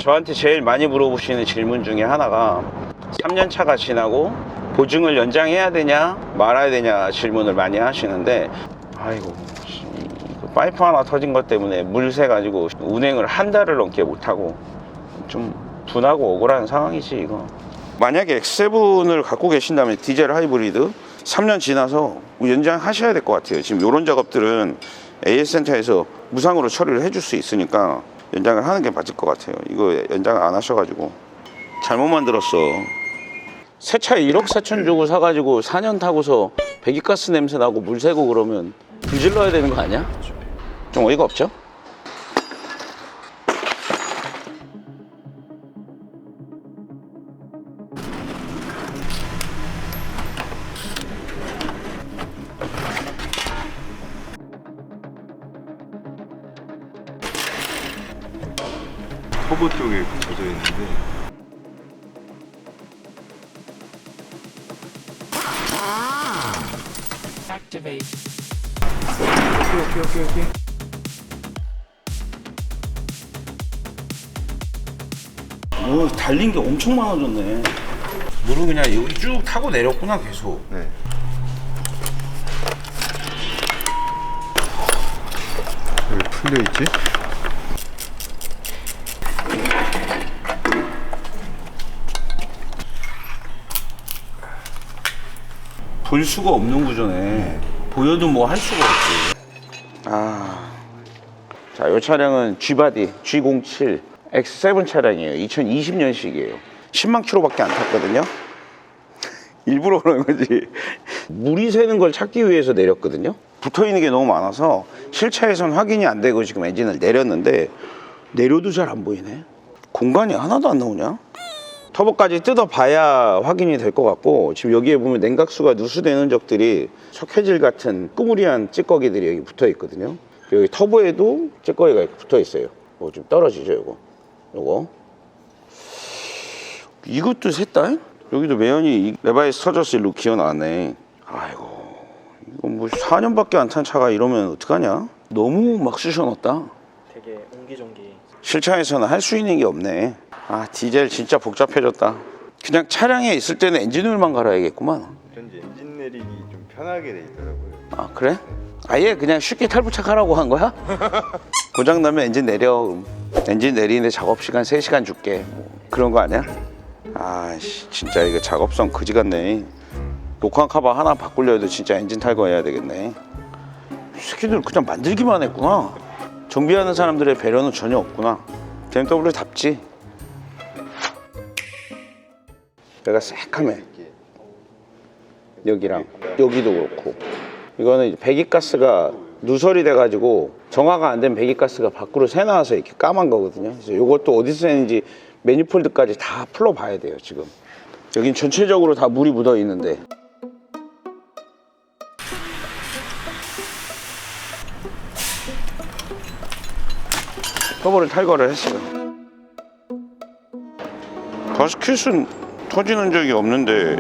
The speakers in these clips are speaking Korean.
저한테 제일 많이 물어보시는 질문 중에 하나가 3년 차가 지나고 보증을 연장해야 되냐 말아야 되냐 질문을 많이 하시는데, 아이고 파이프 하나 터진 것 때문에 물 새가지고 운행을 한 달을 넘게 못하고 좀 분하고 억울한 상황이지 이거. 만약에 X7을 갖고 계신다면 디젤 하이브리드 3년 지나서 연장하셔야 될 것 같아요. 지금 이런 작업들은 AS 센터에서 무상으로 처리를 해줄 수 있으니까 연장을 하는 게 맞을 것 같아요. 이거 연장을 안 하셔가지고 잘못 만들었어. 새 차 1억 4천 주고 사가지고 4년 타고서 배기가스 냄새 나고 물 새고 그러면 불질러야 되는 거 아니야? 좀 어이가 없죠? 터보 쪽에 붙여져 있는데 오케이. 오, 달린 게 엄청 많아졌네. 물을 그냥 여기 쭉 타고 내렸구나 계속. 네. 왜 풀려 있지? 볼 수가 없는 구조네. 보여도 뭐 할 수가 없지. 아, 자, 이 차량은 G바디 G07 X7 차량이에요. 2020년식이에요. 10만 킬로밖에 안 탔거든요. 일부러 그런 거지. 물이 새는 걸 찾기 위해서 내렸거든요. 붙어 있는 게 너무 많아서 실차에선 확인이 안 되고 지금 엔진을 내렸는데 내려도 잘 안 보이네. 공간이 하나도 안 나오냐? 터보까지 뜯어봐야 확인이 될 것 같고, 지금 여기에 보면 냉각수가 누수된 흔적들이 석회질 같은 꾸무리한 찌꺼기들이 여기 붙어 있거든요. 여기 터보에도 찌꺼기가 이렇게 붙어 있어요. 뭐 좀 떨어지죠, 요거. 이것도 샜다? 여기도 매연이 레바이스 터져서 일로 기어 나왔네. 아이고, 이거 뭐 4년밖에 안 탄 차가 이러면 어떡하냐? 너무 막 쑤셔넣었다. 되게 옹기종기. 실차에서는 할 수 있는 게 없네. 아, 디젤 진짜 복잡해졌다. 그냥 차량에 있을 때는 엔진오일만 갈아야겠구만. 현재 엔진 내리기 좀 편하게 돼 있더라고요. 아, 그래? 아예 그냥 쉽게 탈부착하라고 한 거야? 고장나면 엔진 내려. 엔진 내리는데 작업시간 3시간 줄게. 뭐 그런 거 아니야? 아씨, 진짜 이거 작업성 그지 같네. 녹화 카바 하나 바꾸려 해도 진짜 엔진 탈거해야 되겠네. 이 새끼들 그냥 만들기만 했구나. 정비하는 사람들의 배려는 전혀 없구나. BMW답지. 얘가 새카매. 여기랑 여기도 그렇고. 이거는 이제 배기가스가 누설이 돼가지고 정화가 안 된 배기가스가 밖으로 새나와서 이렇게 까만 거거든요. 그래서 이것도 어디서 새는지 매니폴드까지 다 풀어봐야 돼요. 지금 여긴 전체적으로 다 물이 묻어 있는데. 터보를 탈거를 했어요. 가스켓은 터지는 적이 없는데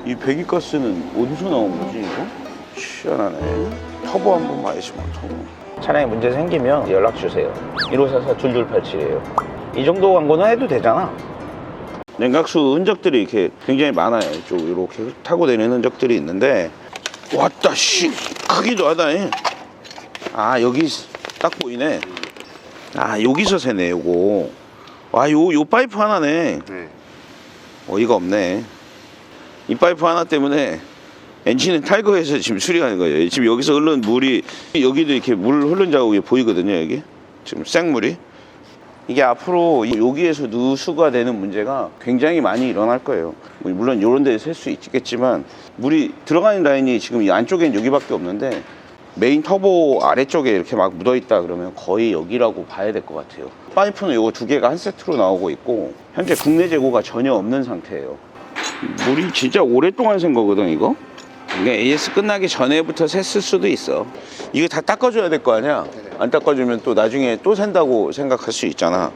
이 배기가스는 어디서 나온 거지 이거? 희한하네. 터보 한번 봐야지만. 터보. 차량에 문제 생기면 연락 주세요. 1544-2287이에요. 이 정도 광고는 해도 되잖아. 냉각수 흔적들이 이렇게 굉장히 많아요. 이쪽 이렇게 타고 내리는 흔적들이 있는데, 왔다 씨, 크기도 하다. 아, 여기 딱 보이네. 아, 여기서 새네 요거. 와, 요 파이프 하나네. 네. 어이가 없네. 이 파이프 하나 때문에 엔진은 탈거해서 지금 수리하는 거예요. 지금 여기서 흐르는 물이, 여기도 이렇게 물 흐른 자국이 보이거든요. 여기 지금 생물이. 이게 앞으로 여기에서 누수가 되는 문제가 굉장히 많이 일어날 거예요. 물론 이런 데서 셀 수 있겠지만 물이 들어가는 라인이 지금 이 안쪽엔 여기밖에 없는데 메인 터보 아래쪽에 이렇게 막 묻어 있다 그러면 거의 여기라고 봐야 될 것 같아요. 파이프는 요거 2개가 한 세트로 나오고 있고 현재 국내 재고가 전혀 없는 상태예요. 물이 진짜 오랫동안 샌 거거든 이거. 이게 AS 끝나기 전에부터 샜을 수도 있어. 이거 다 닦아줘야 될 거 아니야. 안 닦아주면 또 나중에 또 샌다고 생각할 수 있잖아.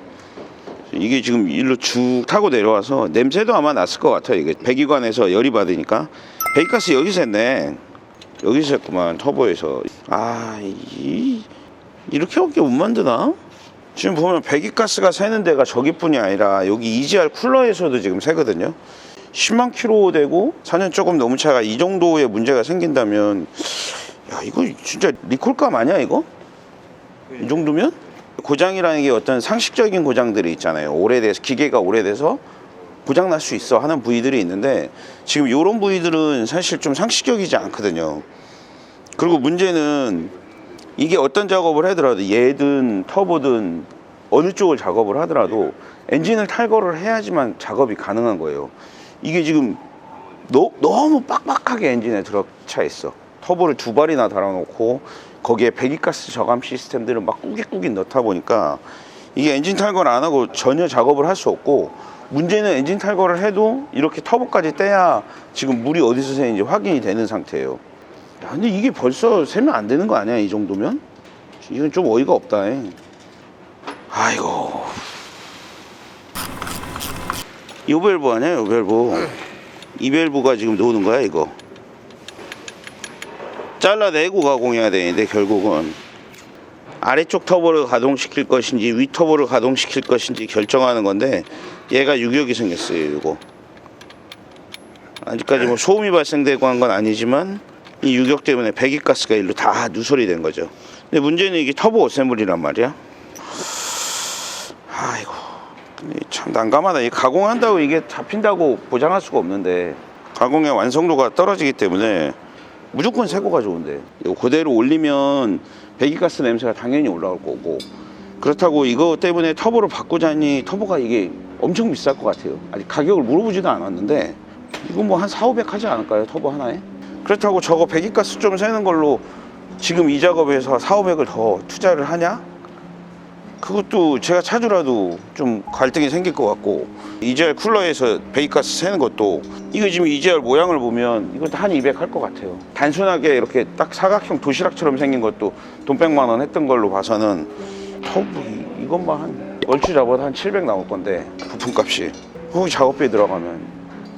이게 지금 일로 쭉 타고 내려와서 냄새도 아마 났을 것 같아. 이게 배기관에서 열이 받으니까. 배기가스 여기서 했네. 여기서 했구만. 터보에서. 아, 이렇게밖에 못 만드나? 지금 보면 배기가스가 새는 데가 저기뿐이 아니라 여기 EGR 쿨러에서도 지금 새거든요. 10만 킬로 되고 4년 조금 넘은 차가 이 정도의 문제가 생긴다면 야 이거 진짜 리콜감 아니야 이거? 이 정도면? 고장이라는 게 어떤 상식적인 고장들이 있잖아요. 오래돼서 기계가 오래돼서 고장 날 수 있어 하는 부위들이 있는데 지금 이런 부위들은 사실 좀 상식적이지 않거든요. 그리고 문제는 이게 어떤 작업을 하더라도 얘든 터보든 어느 쪽을 작업을 하더라도 엔진을 탈거를 해야지만 작업이 가능한 거예요. 이게 지금 너무 빡빡하게 엔진에 들어차 있어. 터보를 2발이나 달아놓고 거기에 배기가스 저감 시스템들을 막 꾸깃꾸깃 넣다 보니까 이게 엔진 탈거를 안 하고 전혀 작업을 할 수 없고, 문제는 엔진 탈거를 해도 이렇게 터보까지 떼야 지금 물이 어디서 새는지 확인이 되는 상태예요. 야, 근데 이게 벌써 새면 안 되는 거 아니야? 이 정도면? 이건 좀 어이가 없다. 아이고. 이 밸브 아니야? 이 밸브. 이 밸브가 지금 노는 거야 이거. 잘라내고 가공해야 되는데 결국은 아래쪽 터보를 가동시킬 것인지 위 터보를 가동시킬 것인지 결정하는 건데, 얘가 유격이 생겼어요. 이거 아직까지 뭐 소음이 발생되고 한 건 아니지만 이 유격 때문에 배기가스가 일로 다 누설이 된 거죠. 근데 문제는 이게 터보 어셈블리란 말이야. 아이고 참 난감하다. 이 가공한다고 이게 잡힌다고 보장할 수가 없는데, 가공의 완성도가 떨어지기 때문에 무조건 새거가 좋은데, 이거 그대로 올리면 배기가스 냄새가 당연히 올라올 거고, 그렇다고 이거 때문에 터보를 바꾸자니 터보가 이게 엄청 비쌀 것 같아요. 아직 가격을 물어보지도 않았는데 이거 뭐 한 4,500 하지 않을까요? 터보 하나에? 그렇다고 저거 배기가스 좀 새는 걸로 지금 이 작업에서 4,500을 더 투자를 하냐? 그것도 제가 찾으라도 좀 갈등이 생길 것 같고, EGR 쿨러에서 배기가스 새는 것도 이거 지금 EGR 모양을 보면 이것도 한 200 할 것 같아요. 단순하게 이렇게 딱 사각형 도시락처럼 생긴 것도 돈 100만 원 했던 걸로 봐서는 터보 이것만 한 얼추 잡아도 한 700 나올 건데, 부품값이 거기 작업비에 들어가면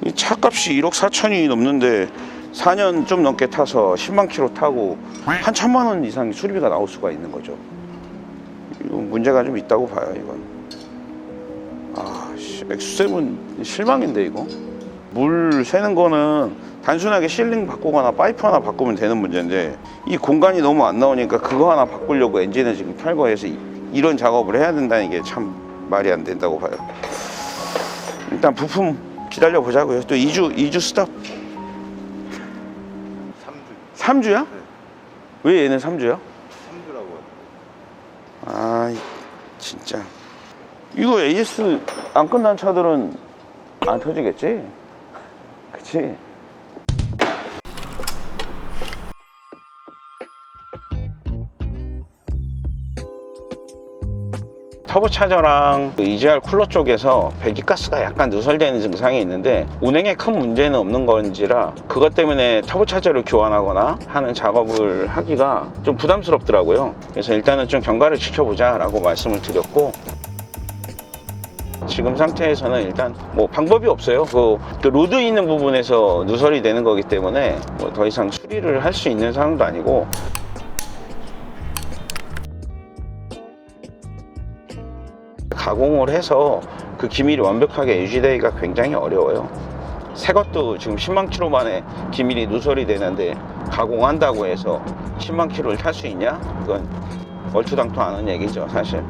이 차값이 1억 4천이 넘는데 4년 좀 넘게 타서 10만 킬로 타고 한 1,000만 원 이상 수리비가 나올 수가 있는 거죠. 이건 문제가 좀 있다고 봐요. 이건 엑스7 실망인데, 이거 물 새는 거는 단순하게 실링 바꾸거나 파이프 하나 바꾸면 되는 문제인데, 이 공간이 너무 안 나오니까 그거 하나 바꾸려고 엔진을 지금 탈거해서 이런 작업을 해야 된다는 게 참 말이 안 된다고 봐요. 일단 부품 기다려 보자고요. 또 2주 스탑. 3주. 3주야? 네. 왜 얘는 3주야? 3주라고 하죠. 아 진짜 이거 AS 안 끝난 차들은 안 터지겠지? 그치? 터보차저랑 EGR 쿨러 쪽에서 배기가스가 약간 누설되는 증상이 있는데 운행에 큰 문제는 없는 건지라 그것 때문에 터보차저를 교환하거나 하는 작업을 하기가 좀 부담스럽더라고요. 그래서 일단은 좀 경과를 지켜보자 라고 말씀을 드렸고, 지금 상태에서는 일단 뭐 방법이 없어요. 그 로드 있는 부분에서 누설이 되는 거기 때문에 뭐 더 이상 수리를 할 수 있는 상황도 아니고, 가공을 해서 그 기밀이 완벽하게 유지되기가 굉장히 어려워요. 새 것도 지금 10만 킬로 만에 기밀이 누설이 되는데 가공한다고 해서 10만 킬로를 탈 수 있냐? 그건 얼토당토 않은 얘기죠, 사실.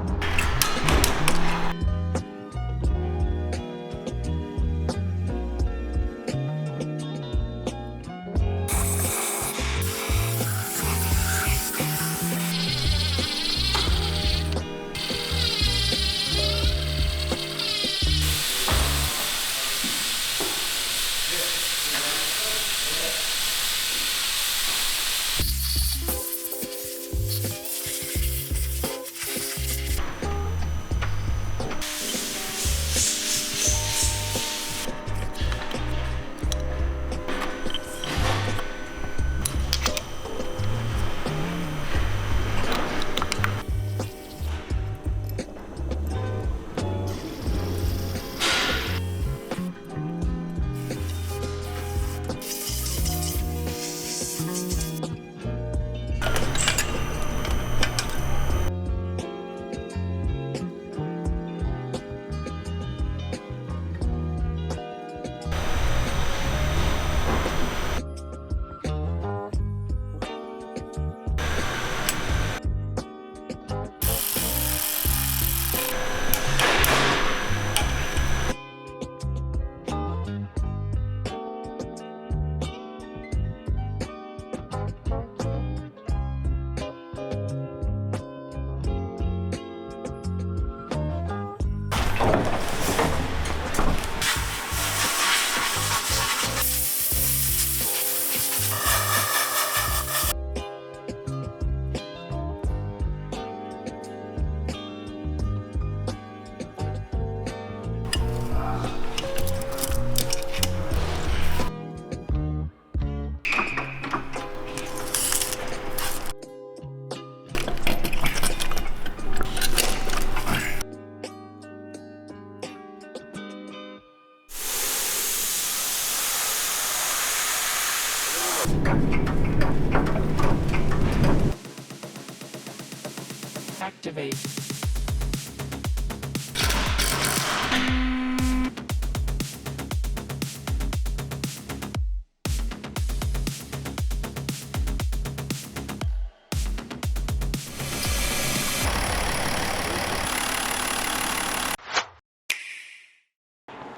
Hyundai.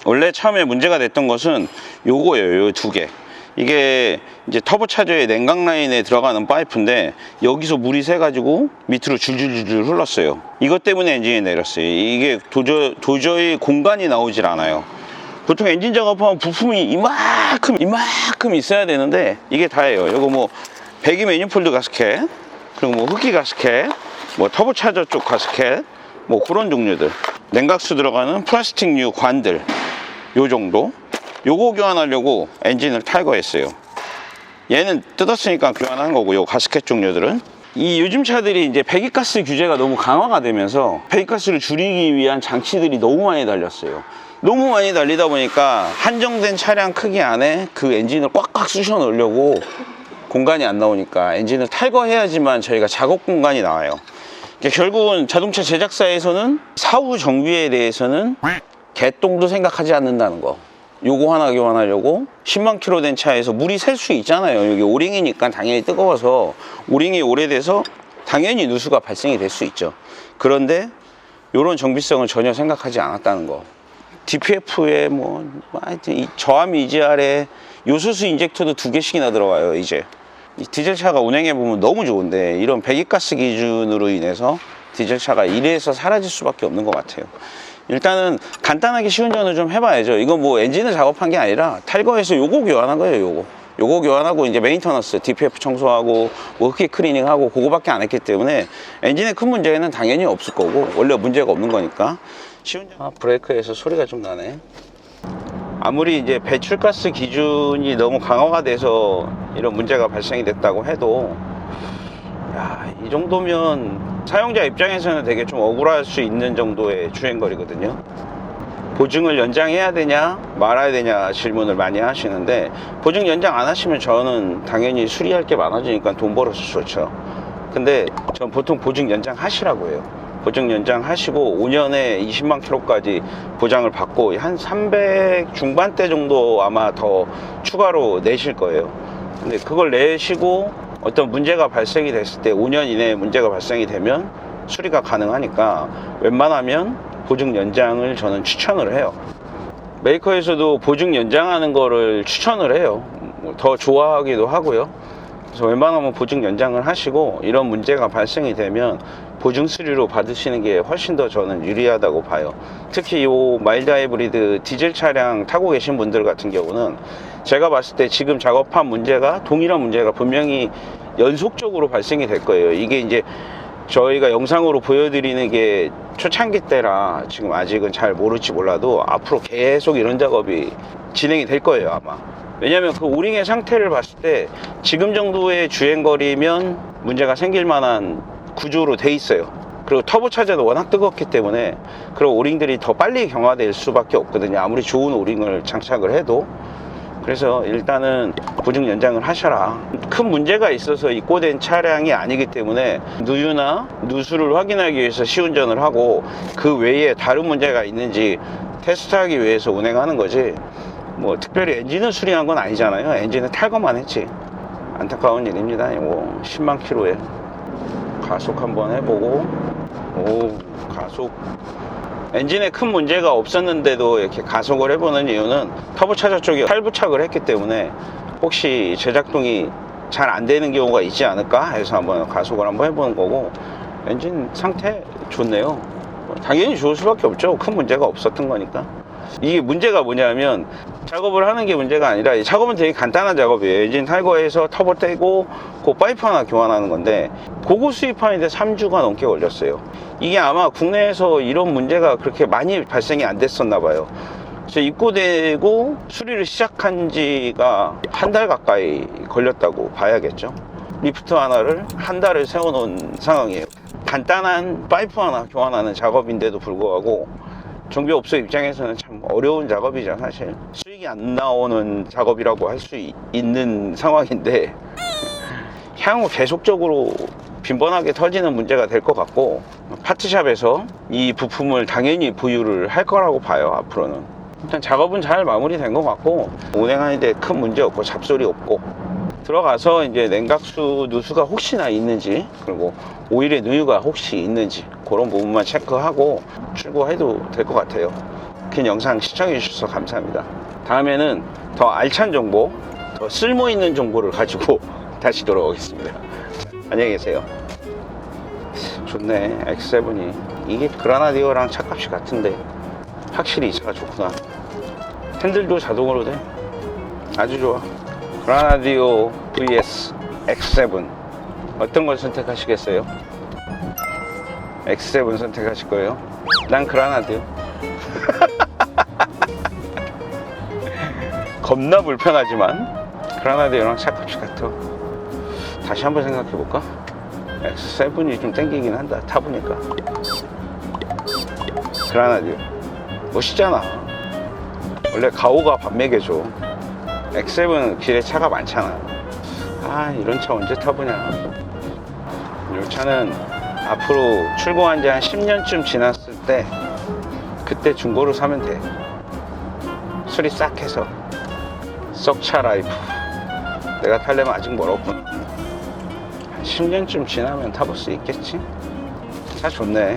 원래 처음에 문제가 됐던 것은 요거예요. 요 두 개. 이게 이제 터보차저의 냉각 라인에 들어가는 파이프인데 여기서 물이 새가지고 밑으로 줄줄줄줄 흘렀어요. 이것 때문에 엔진이 내렸어요. 이게 도저히 공간이 나오질 않아요. 보통 엔진 작업하면 부품이 이만큼 있어야 되는데 이게 다예요. 이거 뭐 배기 매니폴드 가스켓, 그리고 뭐 흡기 가스켓, 뭐 터보차저 쪽 가스켓, 뭐 그런 종류들, 냉각수 들어가는 플라스틱류 관들, 요 정도. 요거 교환하려고 엔진을 탈거했어요. 얘는 뜯었으니까 교환한 거고, 요 가스켓 종류들은. 이 요즘 차들이 이제 배기가스 규제가 너무 강화가 되면서 배기가스를 줄이기 위한 장치들이 너무 많이 달렸어요. 너무 많이 달리다 보니까 한정된 차량 크기 안에 그 엔진을 꽉꽉 쑤셔 넣으려고 공간이 안 나오니까 엔진을 탈거해야지만 저희가 작업 공간이 나와요. 그러니까 결국은 자동차 제작사에서는 사후 정비에 대해서는 개똥도 생각하지 않는다는 거. 요거 하나 교환하려고 10만 킬로 된 차에서 물이 셀 수 있잖아요. 여기 오링이니까 당연히 뜨거워서, 오링이 오래돼서 당연히 누수가 발생이 될 수 있죠. 그런데 요런 정비성을 전혀 생각하지 않았다는 거. DPF에 뭐 저함 EGR에 요소수 인젝터도 2개씩이나 들어가요. 이제 이 디젤차가 운행해 보면 너무 좋은데 이런 배기가스 기준으로 인해서 디젤차가 이래서 사라질 수밖에 없는 것 같아요. 일단은 간단하게 시운전을 좀 해봐야죠. 이거 뭐 엔진을 작업한 게 아니라 탈거해서 요거 교환한 거예요. 요거 교환하고 이제 메인터넌스, DPF 청소하고 뭐 흡기 클리닝하고 그거밖에 안 했기 때문에 엔진에 큰 문제는 당연히 없을 거고, 원래 문제가 없는 거니까. 시운전. 브레이크에서 소리가 좀 나네. 아무리 이제 배출가스 기준이 너무 강화가 돼서 이런 문제가 발생이 됐다고 해도, 야, 이 정도면 사용자 입장에서는 되게 좀 억울할 수 있는 정도의 주행거리거든요. 보증을 연장해야 되냐 말아야 되냐 질문을 많이 하시는데, 보증 연장 안 하시면 저는 당연히 수리할 게 많아지니까 돈 벌어서 좋죠. 근데 전 보통 보증 연장 하시라고 해요. 보증 연장 하시고 5년에 20만 킬로까지 보장을 받고 한 300 중반대 정도 아마 더 추가로 내실 거예요. 근데 그걸 내시고 어떤 문제가 발생이 됐을 때 5년 이내에 문제가 발생이 되면 수리가 가능하니까 웬만하면 보증 연장을 저는 추천을 해요. 메이커에서도 보증 연장하는 거를 추천을 해요. 더 좋아하기도 하고요. 그래서 웬만하면 보증 연장을 하시고 이런 문제가 발생이 되면 보증 수리로 받으시는 게 훨씬 더 저는 유리하다고 봐요. 특히 이 마일드 하이브리드 디젤 차량 타고 계신 분들 같은 경우는 제가 봤을 때 지금 작업한 문제가, 동일한 문제가 분명히 연속적으로 발생이 될 거예요. 이게 이제 저희가 영상으로 보여드리는 게 초창기 때라 지금 아직은 잘 모를지 몰라도 앞으로 계속 이런 작업이 진행이 될 거예요, 아마. 왜냐면 그 오링의 상태를 봤을 때 지금 정도의 주행거리면 문제가 생길 만한 구조로 돼 있어요. 그리고 터보차저도 워낙 뜨겁기 때문에 그런 오링들이 더 빨리 경화될 수밖에 없거든요. 아무리 좋은 오링을 장착을 해도. 그래서 일단은 보증 연장을 하셔라. 큰 문제가 있어서 입고된 차량이 아니기 때문에 누유나 누수를 확인하기 위해서 시운전을 하고 그 외에 다른 문제가 있는지 테스트하기 위해서 운행하는 거지, 뭐 특별히 엔진을 수리한 건 아니잖아요. 엔진을 탈거만 했지. 안타까운 일입니다. 뭐 10만 킬로에 가속 한번 해보고, 오, 가속. 엔진에 큰 문제가 없었는데도 이렇게 가속을 해보는 이유는 터보차저 쪽에 탈부착을 했기 때문에 혹시 제작동이 잘 안 되는 경우가 있지 않을까 해서 한번 가속을 한번 해보는 거고, 엔진 상태 좋네요. 당연히 좋을 수밖에 없죠. 큰 문제가 없었던 거니까. 이게 문제가 뭐냐면 작업을 하는 게 문제가 아니라, 이 작업은 되게 간단한 작업이에요. 엔진 탈거해서 터보 떼고 그 파이프 하나 교환하는 건데, 그거 수입하는데 3주가 넘게 걸렸어요. 이게 아마 국내에서 이런 문제가 그렇게 많이 발생이 안 됐었나 봐요. 그래서 입고되고 수리를 시작한 지가 한 달 가까이 걸렸다고 봐야겠죠. 리프트 하나를 한 달을 세워놓은 상황이에요. 간단한 파이프 하나 교환하는 작업인데도 불구하고 정비업소 입장에서는 참 어려운 작업이죠. 사실 수익이 안 나오는 작업이라고 할 수 있는 상황인데, 향후 계속적으로 빈번하게 터지는 문제가 될 것 같고, 파트샵에서 이 부품을 당연히 보유를 할 거라고 봐요. 앞으로는 일단 작업은 잘 마무리된 것 같고, 운행하는데 큰 문제 없고 잡소리 없고, 들어가서 이제 냉각수 누수가 혹시나 있는지, 그리고 오일의 누유가 혹시 있는지 그런 부분만 체크하고 출고해도 될 것 같아요. 긴 영상 시청해 주셔서 감사합니다. 다음에는 더 알찬 정보, 더 쓸모 있는 정보를 가지고 다시 돌아오겠습니다. 안녕히 계세요. 좋네, X7이. 이게 그라나디오랑 차값이 같은데 확실히 이 차가 좋구나. 핸들도 자동으로 돼. 아주 좋아. 그라나디오 vs X7, 어떤 걸 선택하시겠어요? X7 선택하실 거예요? 난 그라나디오. 겁나 불편하지만 그라나디오랑 차값이 같아. 다시 한번 생각해 볼까? X7이 좀 땡기긴 한다, 타보니까. 그라나디오 멋있잖아. 원래 가오가 밥 먹여줘. X7은 길에 차가 많잖아. 아, 이런 차 언제 타보냐. 이 차는 앞으로 출고한 지 한 10년쯤 지났을 때, 그때 중고로 사면 돼. 수리 싹 해서. 썩차 라이프. 내가 타려면 아직 멀었군. 한 10년쯤 지나면 타볼 수 있겠지? 차 좋네.